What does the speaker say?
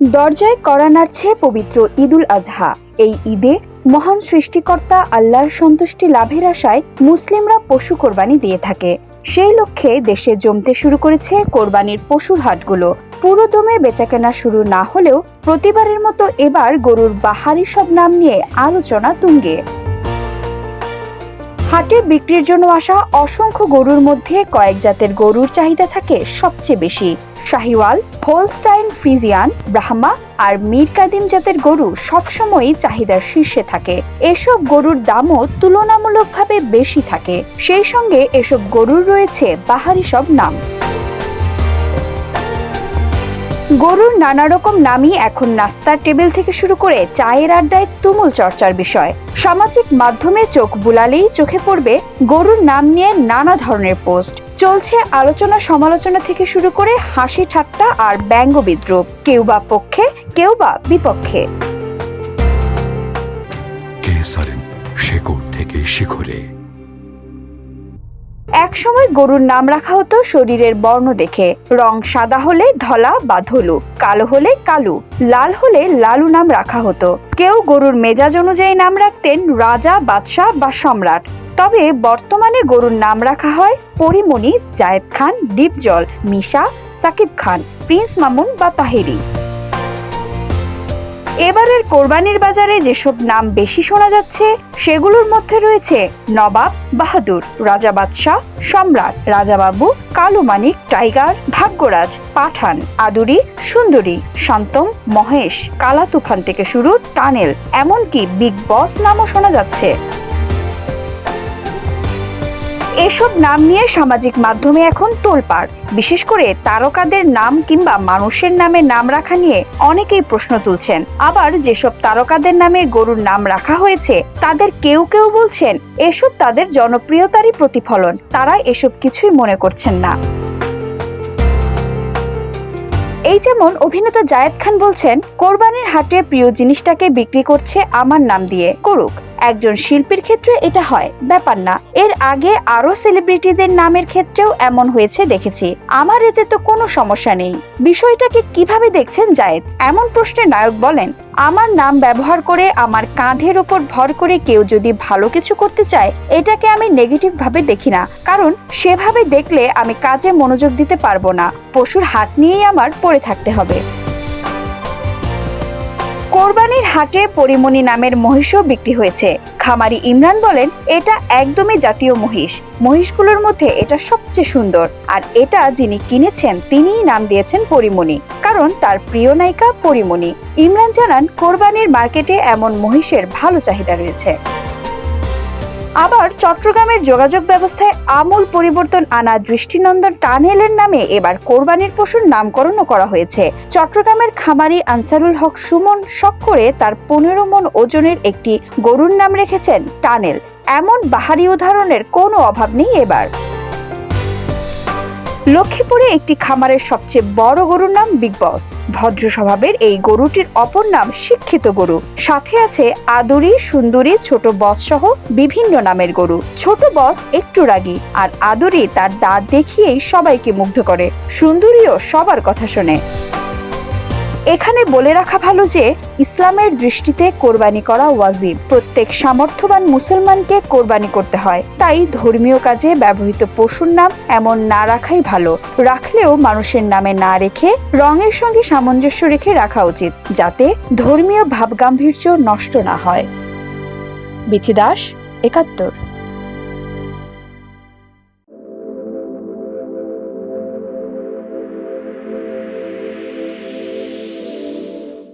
দরজায় কড়া নাড়ছে পবিত্র ঈদুল আজহা। এই ঈদে মহান সৃষ্টিকর্তা আল্লাহর সন্তুষ্টি লাভের আশায় মুসলিমরা পশু কোরবানি দিয়ে থাকে। সেই লক্ষ্যে দেশে জমতে শুরু করেছে কোরবানির পশুর হাটগুলো। পুরো দমে বেচাকেনা শুরু না হলেও প্রতিবারের মতো এবার গরুর বাহারি সব নাম নিয়ে আলোচনা তুঙ্গে। হাটে বিক্রির জন্য আসা অসংখ্য গরুর মধ্যে কয়েক জাতের গরুর চাহিদা থাকে সবচেয়ে বেশি। শাহিওয়াল, হোলস্টাইন ফ্রিজিয়ান, ব্রাহ্মা আর মীর কাদিম জাতের গরু সবসময়ই চাহিদার শীর্ষে থাকে। এসব গরুর দামও তুলনামূলকভাবে বেশি থাকে। সেই সঙ্গে এসব গরুর রয়েছে বাহারি সব নাম। গরুর নানা রকম নামই এখন নাস্তার টেবিল থেকে শুরু করে চায়ের আড্ডায় তুমুল চর্চার বিষয়। সামাজিক মাধ্যমে চোখ বুলালেই চোখে পড়বে গরুর নাম নিয়ে নানা ধরনের পোস্ট। চলছে আলোচনা সমালোচনা থেকে শুরু করে হাসি ঠাট্টা আর ব্যঙ্গ বিদ্রুপ, কেউ বা পক্ষে কেউ বা বিপক্ষে। একসময় গরুর নাম রাখা হতো শরীরের বর্ণ দেখে। রং সাদা হলে ধলা বা ধলু, কালো হলে কালু, লাল হলে লালু নাম রাখা হতো। কেউ গরুর মেজাজ অনুযায়ী নাম রাখতেন রাজা, বাদশাহ বা সম্রাট। তবে বর্তমানে গরুর নাম রাখা হয় পরিমণি, জায়েদ খান, ডিপজল, মিশা, সাকিব খান, প্রিন্স মামুন বা তাহেরি। এবারের কোরবানির বাজারে যেসব নাম বেশি শোনা যাচ্ছে সেগুলোর মধ্যে রয়েছে নবাব, বাহাদুর, রাজা বাদশাহ, সম্রাট, রাজাবাবু, কালু মানিক, টাইগার, ভাগ্যরাজ, পাঠান, আদুরি, সুন্দরী, শান্তম, মহেশ, কালা তুফান থেকে শুরু টানেল, এমনকি বিগ বস নামও শোনা যাচ্ছে। এসব নাম নিয়ে সামাজিক মাধ্যমে এখন তোলপাড়। বিশেষ করে তারকাদের নাম কিংবা মানুষের নামে নাম রাখা নিয়ে অনেকেই প্রশ্ন তুলছেন। আবার যেসব তারকাদের নামে গরুর নাম রাখা হয়েছে তাদের কেউ কেউ বলছেন এসব তাদের জনপ্রিয়তারই প্রতিফলন, তারা এসব কিছুই মনে করছেন না। এই যেমন অভিনেতা জায়েদ খান বলছেন, কোরবানির হাটে প্রিয় জিনিসটাকে বিক্রি করছে আমার নাম দিয়ে, করুক। একজন শিল্পীর ক্ষেত্রে এটা হয়, ব্যাপার না। এর আগে আরো সেলিব্রিটিদের নামের ক্ষেত্রেও এমন হয়েছে দেখেছি, আমার এতে তো কোনো সমস্যা নেই। বিষয়টাকে কিভাবে দেখছেন জায়েদ? এমন প্রশ্নে নায়ক বলেন, আমার নাম ব্যবহার করে আমার কাঁধের ওপর ভর করে কেউ যদি ভালো কিছু করতে চায় এটাকে আমি নেগেটিভ ভাবে দেখি না, কারণ সেভাবে দেখলে আমি কাজে মনোযোগ দিতে পারবো না। পশুর হাট নিয়েই আমার পড়ে থাকতে হবে। কোরবানির হাটে পরিমণি নামের মহিষও বিক্রি হয়েছে। খামারি ইমরান বলেন, এটা একদমই জাতীয় মহিষ। মহিষগুলোর মধ্যে এটা সবচেয়ে সুন্দর, আর এটা যিনি কিনেছেন তিনিই নাম দিয়েছেন পরিমণি, কারণ তার প্রিয় নায়িকা পরিমণি। ইমরান জানান, কোরবানির মার্কেটে এমন মহিষের ভালো চাহিদা রয়েছে। আবার চট্টগ্রামের যোগাযোগ ব্যবস্থায় আমূল পরিবর্তন আনা দৃষ্টিনন্দন টানেলের নামে এবার কোরবানির পশুর নামকরণও করা হয়েছে। চট্টগ্রামের খামারি আনসারুল হক সুমন শখ করে তার 15 মণ ওজনের একটি গরুর নাম রেখেছেন টানেল। এমন বাহারি উদাহরণের কোনো অভাব নেই এবার। লক্ষ্মীপুরে একটি খামারের সবচেয়ে বড় গরুর নাম বিগ বস। ভদ্র স্বভাবের এই গরুটির অপর নাম শিক্ষিত গরু। সাথে আছে আদুরি, সুন্দরী, ছোট বস সহ বিভিন্ন নামের গরু। ছোট বস একটু রাগী, আর আদুরি তার দাঁত দেখিয়েই সবাইকে মুগ্ধ করে। সুন্দরীও সবার কথা শোনে। এখানে বলে রাখা ভালো যে ইসলামের দৃষ্টিতে কোরবানি করা ওয়াজিব। প্রত্যেক সামর্থ্যবান মুসলমানকে কোরবানি করতে হয়। তাই ধর্মীয় কাজে ব্যবহৃত পশুর নাম এমন না রাখাই ভালো। রাখলেও মানুষের নামে না রেখে রঙের সঙ্গে সামঞ্জস্য রেখে রাখা উচিত, যাতে ধর্মীয় ভাবগাম্ভীর্য নষ্ট না হয়। বিথি দাস, ৭১।